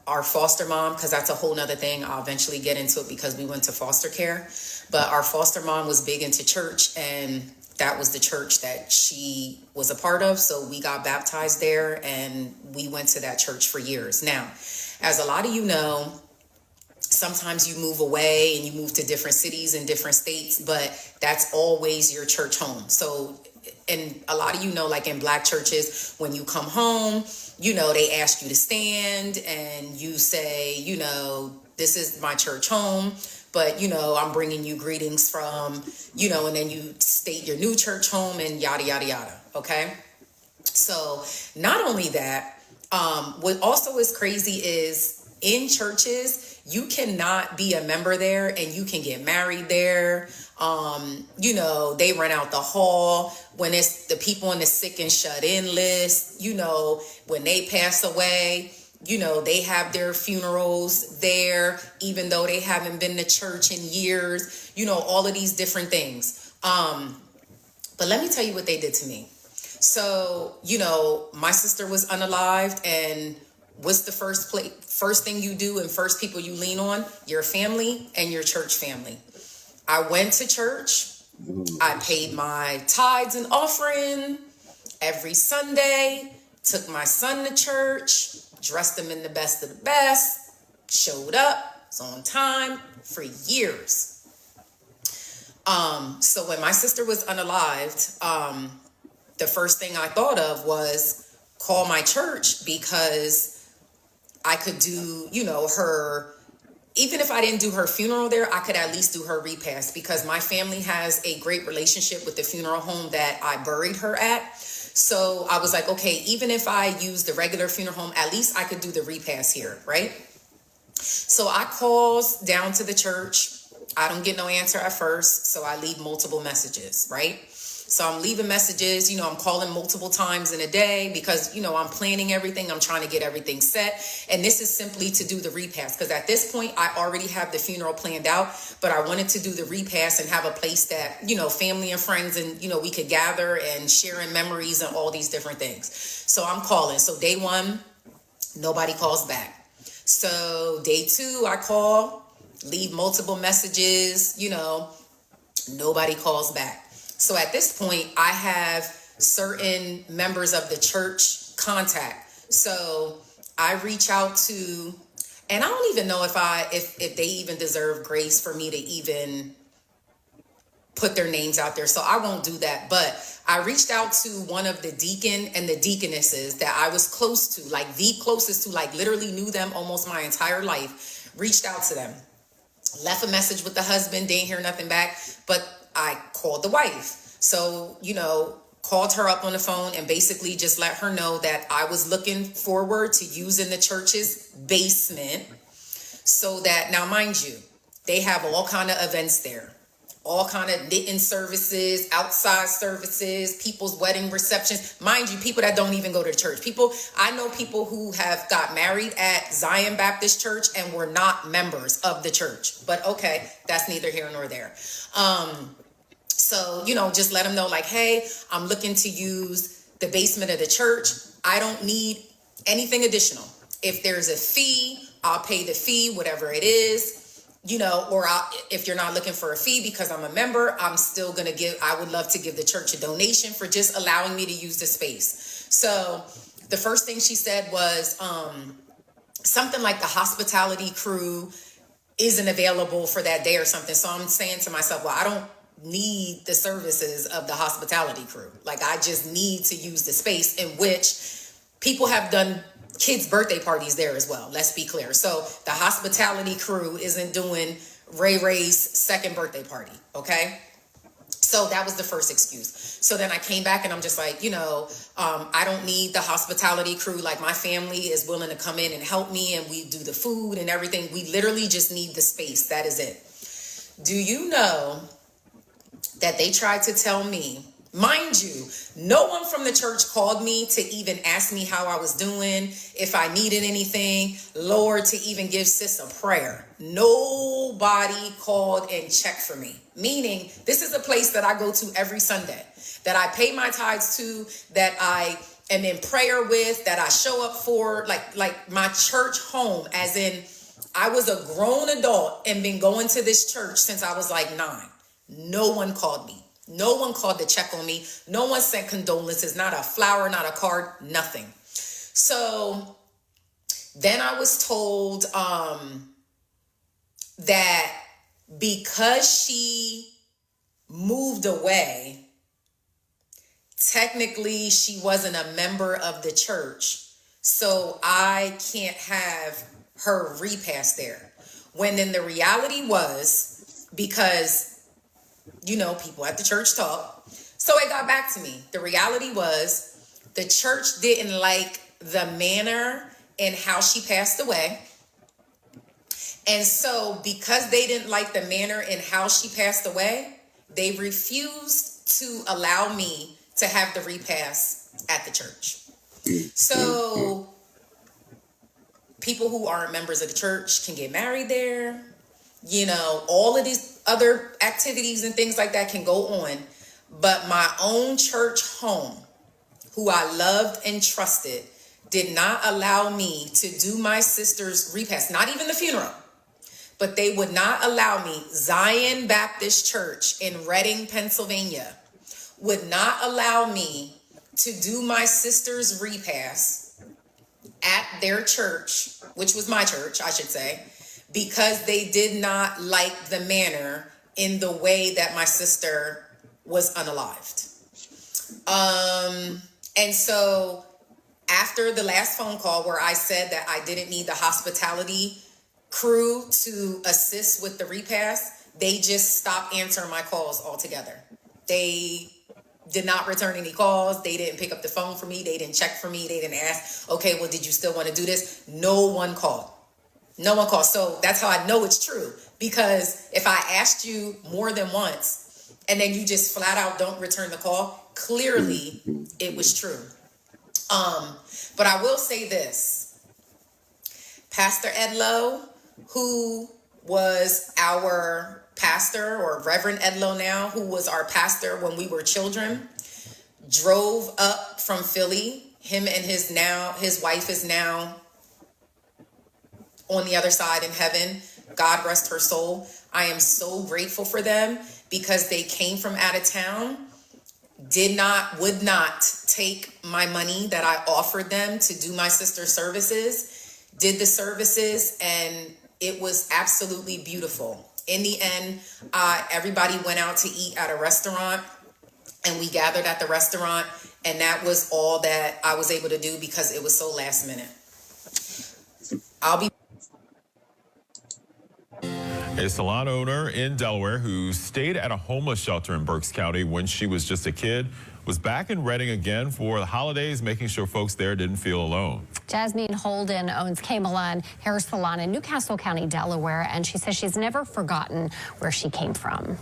Our foster mom, because that's a whole nother thing. I'll eventually get into it because we went to foster care. But our foster mom was big into church, and that was the church that she was a part of. So we got baptized there, and we went to that church for years. Now, as a lot of you know, sometimes you move away and you move to different cities and different states, but that's always your church home. So, and a lot of you know, like in Black churches, when you come home, they ask you to stand and you say, this is my church home, but, I'm bringing you greetings from, and then you state your new church home and yada, yada, yada. Okay. So not only that, what also is crazy is in churches, you cannot be a member there and you can get married there. You know, they rent out the hall when it's the people on the sick and shut in list. You know, when they pass away, you know, they have their funerals there, even though they haven't been to church in years, you know, all of these different things. But let me tell you what they did to me. So, you know, my sister was unalived, and what's the first thing you do and first people you lean on? Your family and your church family. I went to church. I paid my tithes and offering every Sunday, took my son to church, dressed him in the best of the best, showed up, was on time for years. So when my sister was unalived, the first thing I thought of was call my church, because I could do, you know, her, even if I didn't do her funeral there, I could at least do her repast, because my family has a great relationship with the funeral home that I buried her at. So I was like, okay, even if I use the regular funeral home, at least I could do the repast here, right? So I calls down to the church. I don't get no answer at first, so I leave multiple messages, right? So I'm leaving messages, you know, I'm calling multiple times in a day because, you know, I'm planning everything. I'm trying to get everything set. And this is simply to do the repast, because at this point, I already have the funeral planned out, but I wanted to do the repast and have a place that, you know, family and friends and, you know, we could gather and sharing memories and all these different things. So I'm calling. So day one, nobody calls back. So day two, I call, leave multiple messages, you know, nobody calls back. So at this point, I have certain members of the church contact. So I reach out to, and I don't even know if they even deserve grace for me to even put their names out there. So I won't do that. But I reached out to one of the deacon and the deaconesses that I was close to, like the closest to, like literally knew them almost my entire life. Reached out to them, left a message with the husband, didn't hear nothing back, but I called the wife. So, you know, called her up on the phone and basically just let her know that I was looking forward to using the church's basement, so that, now mind you, they have all kind of events there, all kind of knitting services, outside services, people's wedding receptions. Mind you, people that don't even go to church. I know people who have got married at Zion Baptist Church and were not members of the church. But okay, that's neither here nor there. So, you know, just let them know, like, hey, I'm looking to use the basement of the church. I don't need anything additional. If there's a fee, I'll pay the fee, whatever it is, you know, or if you're not looking for a fee because I'm a member, I'm still going to I would love to give the church a donation for just allowing me to use the space. So the first thing she said was something like the hospitality crew isn't available for that day or something. So I'm saying to myself, well, I don't need the services of the hospitality crew. Like, I just need to use the space, in which people have done kids' birthday parties there as well. Let's be clear. So the hospitality crew isn't doing Ray's second birthday party. Okay. So that was the first excuse. So then I came back and I'm just like, you know, I don't need the hospitality crew. Like, my family is willing to come in and help me, and we do the food and everything. We literally just need the space. That is it. Do you know that they tried to tell me, mind you, no one from the church called me to even ask me how I was doing, if I needed anything, Lord, to even give sis a prayer. Nobody called and checked for me. Meaning, this is a place that I go to every Sunday, that I pay my tithes to, that I am in prayer with, that I show up for, like my church home, as in I was a grown adult and been going to this church since I was like 9. No one called me. No one called to check on me. No one sent condolences, not a flower, not a card, nothing. So then I was told that because she moved away, technically she wasn't a member of the church. So I can't have her repass there. When then the reality was, because, you know, people at the church talk. So it got back to me. The reality was the church didn't like the manner in how she passed away. And so because they didn't like the manner in how she passed away, they refused to allow me to have the repast at the church. So people who aren't members of the church can get married there. You know, all of these other activities and things like that can go on. But my own church home, who I loved and trusted, did not allow me to do my sister's repast, not even the funeral. But they would not allow me. Zion Baptist Church in Reading, Pennsylvania, would not allow me to do my sister's repast at their church, which was my church, I should say, because they did not like the manner in the way that my sister was unalived. And so after the last phone call where I said that I didn't need the hospitality crew to assist with the repast, they just stopped answering my calls altogether. They did not return any calls. They didn't pick up the phone for me. They didn't check for me. They didn't ask, okay, well, did you still want to do this? No one called. No one called. So that's how I know it's true. Because if I asked you more than once and then you just flat out don't return the call, clearly it was true. But I will say this. Pastor Ed Lowe, who was our pastor, or Reverend Ed Lowe now, who was our pastor when we were children, drove up from Philly. Him and his wife is now on the other side in heaven. God rest her soul. I am so grateful for them because they came from out of town, would not take my money that I offered them to do my sister's services, did the services, and it was absolutely beautiful. In the end, everybody went out to eat at a restaurant, and we gathered at the restaurant, and that was all that I was able to do because it was so last minute. A salon owner in Delaware who stayed at a homeless shelter in Berks County when she was just a kid was back in Reading again for the holidays, making sure folks there didn't feel alone. Jasmine Holden owns Kamala Hair Salon in Newcastle County, Delaware, and she says she's never forgotten where she came from.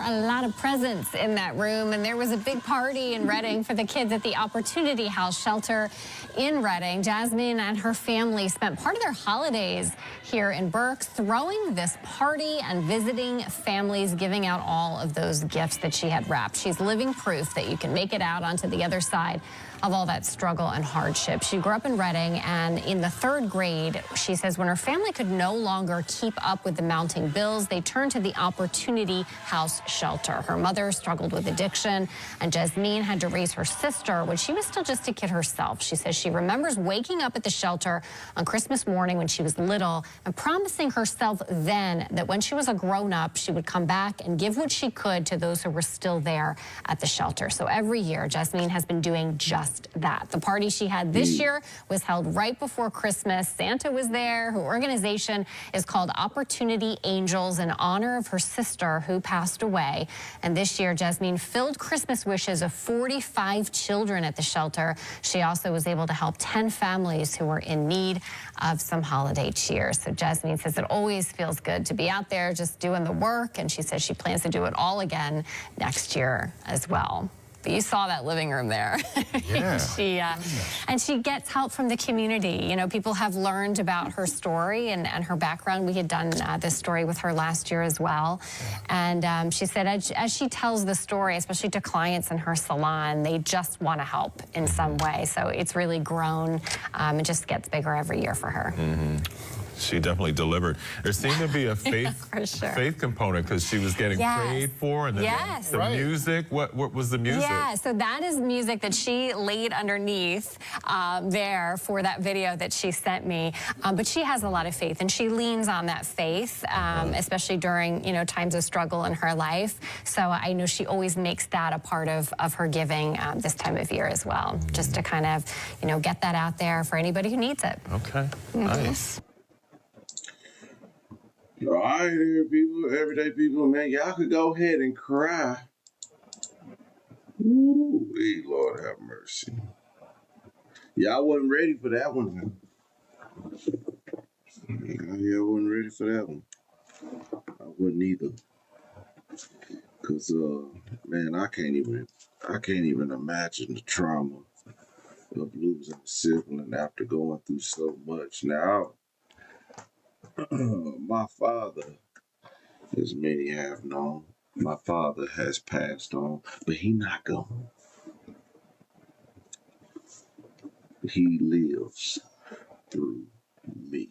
A lot of presents in that room, and there was a big party in Reading for the kids at the Opportunity House shelter in Reading. Jasmine and her family spent part of their holidays here in Berks throwing this party and visiting families, giving out all of those gifts that she had wrapped. She's living proof that you can make it out onto the other side of all that struggle and hardship. She grew up in Reading, and in the 3rd grade, she says when her family could no longer keep up with the mounting bills, they turned to the Opportunity House shelter. Her mother struggled with addiction, and Jasmine had to raise her sister when she was still just a kid herself. She says she remembers waking up at the shelter on Christmas morning when she was little and promising herself then that when she was a grown-up, she would come back and give what she could to those who were still there at the shelter. So every year, Jasmine has been doing just that. The party she had this year was held right before Christmas. Santa was there. Her organization is called Opportunity Angels in honor of her sister who passed away. And this year, Jasmine filled Christmas wishes of 45 children at the shelter. She also was able to help 10 families who were in need of some holiday cheer. So Jasmine says it always feels good to be out there just doing the work. And she says she plans to do it all again next year as well. But you saw that living room there. Yeah. And she gets help from the community. You know, people have learned about her story and her background. We had done this story with her last year as well. And she said as she tells the story, especially to clients in her salon, they just want to help in some way. So it's really grown. It just gets bigger every year for her. She definitely delivered. There seemed to be a faith faith component because she was getting prayed for, and then the music. What was the music? Yeah, so that is music that she laid underneath there for that video that she sent me. But she has a lot of faith, and she leans on that faith, especially during times of struggle in her life. So I know she always makes that a part of her giving this time of year as well, just to kind of get that out there for anybody who needs it. Okay, nice. All right, here, people, everyday people, man, y'all could go ahead and cry Ooh, Lord have mercy. Yeah, I wasn't ready for that one. Yeah, I wasn't ready for that one. I wouldn't either. Cause man, I can't even imagine the trauma of losing a sibling after going through so much. Now, my father, as many have known, my father has passed on, but he not gone. He lives through me.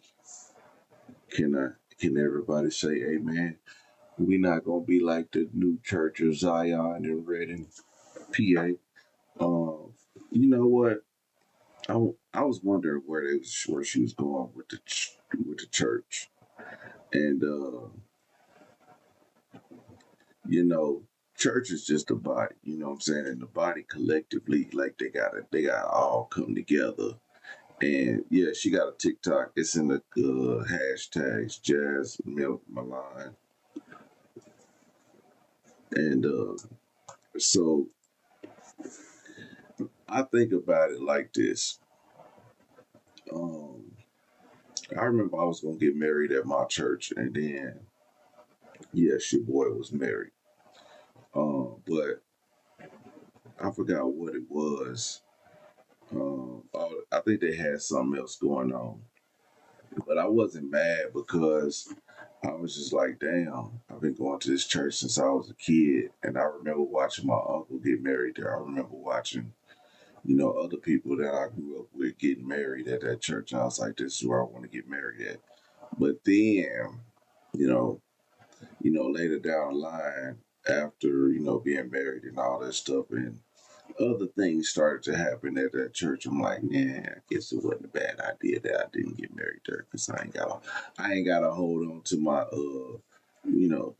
Can everybody say amen? We not gonna be like the new Church of Zion in Reading, PA. You know what? I was wondering where she was going with the church, and you know, church is just a body. You know what I'm saying? And the body collectively, like they got all come together. And yeah, she got a TikTok. It's in the hashtags Jazz Milk Milan, and so I think about it like this. Um, I remember I was gonna get married at my church, and then yes, your boy was married. But I forgot what it was. I think they had something else going on, but I wasn't mad because I was just like, damn, I've been going to this church since I was a kid, and I remember watching my uncle get married there. I remember watching, other people that I grew up with getting married at that church, and I was like, this is where I want to get married at. But then, you know, later down the line, after being married and all that stuff, and other things started to happen at that church. I'm like, man, I guess it wasn't a bad idea that I didn't get married there because I ain't got to hold on to my you know,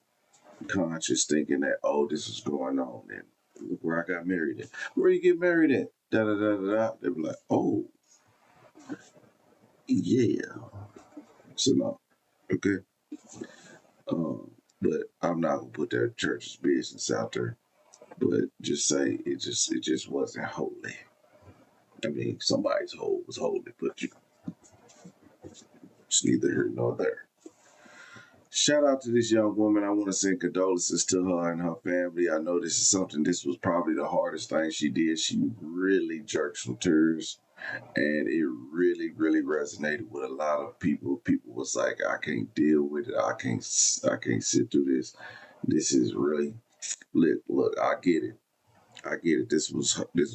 conscious thinking that this is going on and look where I got married at. Where you get married at? Da da da da da. They be like, oh yeah. So no, okay. Um, but I'm not gonna put that church's business out there. But just say it just wasn't holy. I mean, somebody's hole was holy, but it's neither here nor there. Shout out to this young woman. I want to send condolences to her and her family. I know this was probably the hardest thing she did. She really jerked some tears, and it really, really resonated with a lot of people. People was like, I can't deal with it. I can't sit through this. This is really, look, I get it. I get it. This was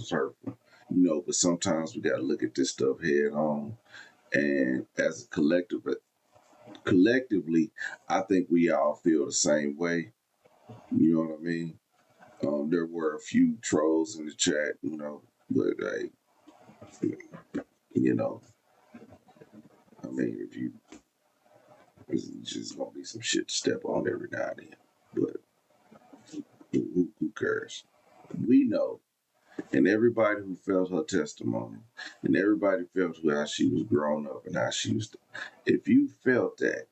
hurtful. But sometimes we got to look at this stuff head on. And as a collectively, I think we all feel the same way. You know what I mean? There were a few trolls in the chat, but like, you know, I mean, if you, it's just gonna be some shit to step on every now and then. But who cares? We know, and everybody who felt her testimony, and everybody felt how she was grown up and how she was. If you felt that,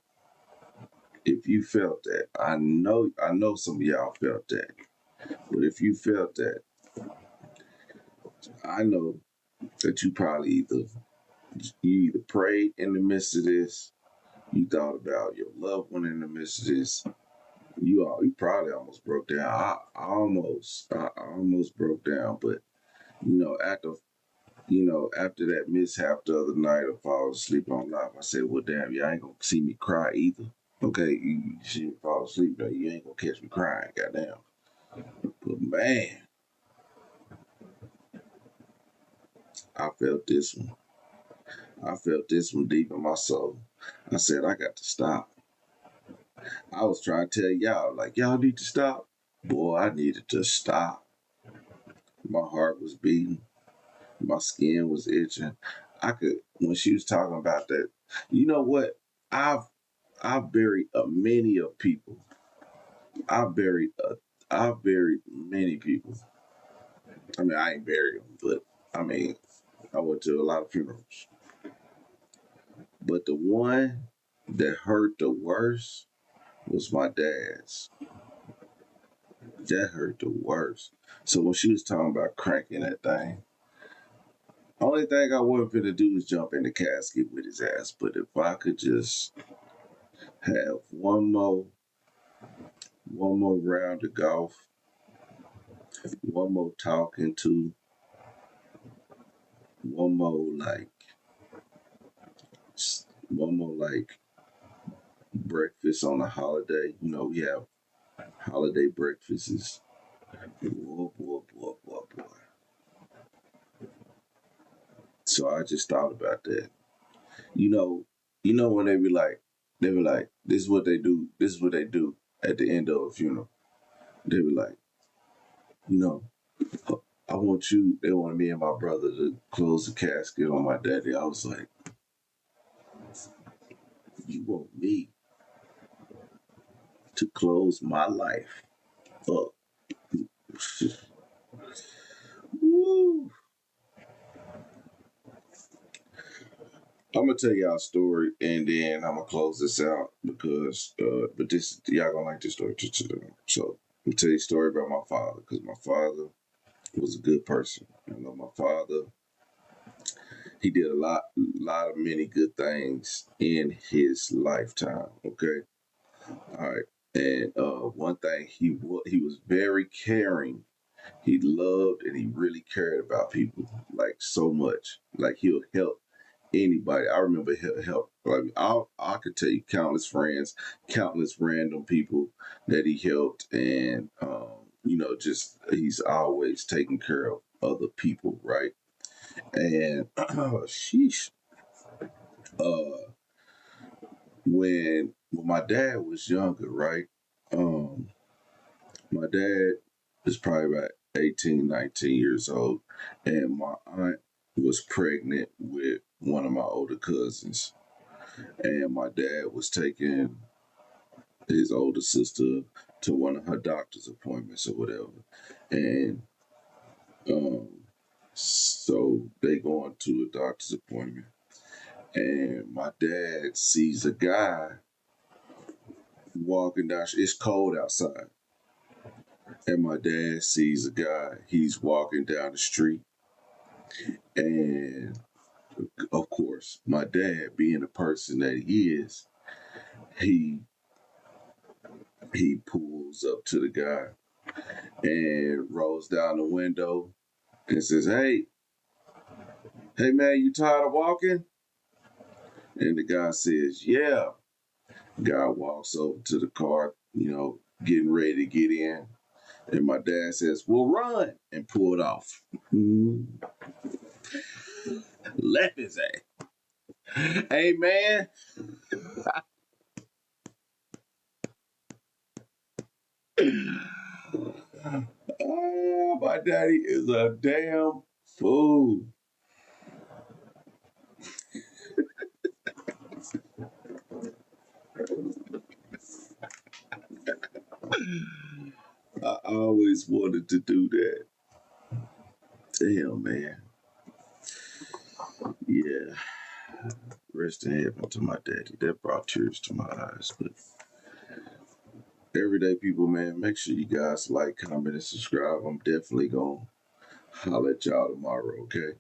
I know some of y'all felt that. But if you felt that, I know that you either prayed in the midst of this, you thought about your loved one in the midst of this. You probably almost broke down. I almost broke down. But after after that mishap the other night of falling asleep on live, I said, well, damn, you ain't gonna see me cry either. Okay, you see me fall asleep, though. You ain't gonna catch me crying, goddamn. But man, I felt this one. I felt this one deep in my soul. I said, I got to stop. I was trying to tell y'all, like, y'all need to stop. Boy, I needed to stop. My heart was beating. My skin was itching. When she was talking about that, you know what? I've buried many of people. I've buried many people. I mean, I ain't buried them, but I mean, I went to a lot of funerals. But the one that hurt the worst was my dad's. That hurt the worst So when she was talking about cranking that thing, only thing I wasn't finna do is jump in the casket with his ass. But if I could just have one more round of golf, one more talking to, one more like breakfast on a holiday. You know, we have holiday breakfasts. Boy. So I just thought about that. You know when they be like, this is what they do. This is what they do at the end of a funeral. They be like, you know, I want you. They wanted me and my brother to close the casket on my daddy. I was like, you want me to close my life up? Woo. I'm gonna tell y'all a story and then I'm gonna close this out because, but this y'all gonna like this story. So I'm gonna tell you a story about my father because my father was a good person. You know, my father, he did a lot of many good things in his lifetime. Okay, all right, and one thing he was very caring. He loved and he really cared about people like so much. Like he'll help anybody. I remember he'll help. Like I could tell you countless friends, countless random people that he helped, and you know, just he's always taking care of other people, right? And sheesh, uh, when my dad was younger, right? Um, my dad was probably about 18, 19 years old, and my aunt was pregnant with one of my older cousins. And my dad was taking his older sister to one of her doctor's appointments or whatever. And um, so they going to a doctor's appointment. And my dad sees a guy walking down. It's cold outside. And my dad sees a guy. He's walking down the street. And of course, my dad, being the person that he is, he pulls up to the guy and rolls down the window and says, hey man, you tired of walking? And the guy says, yeah. Guy walks over to the car, you know, getting ready to get in. And my dad says, well, run, and pulled off. Left his ass. Hey man. Oh, my daddy is a damn fool. I always wanted to do that. Damn, man. Yeah. Rest in heaven to my daddy. That brought tears to my eyes. But everyday people, man, make sure you guys like, comment, and subscribe. I'm definitely going to holler at y'all tomorrow, okay?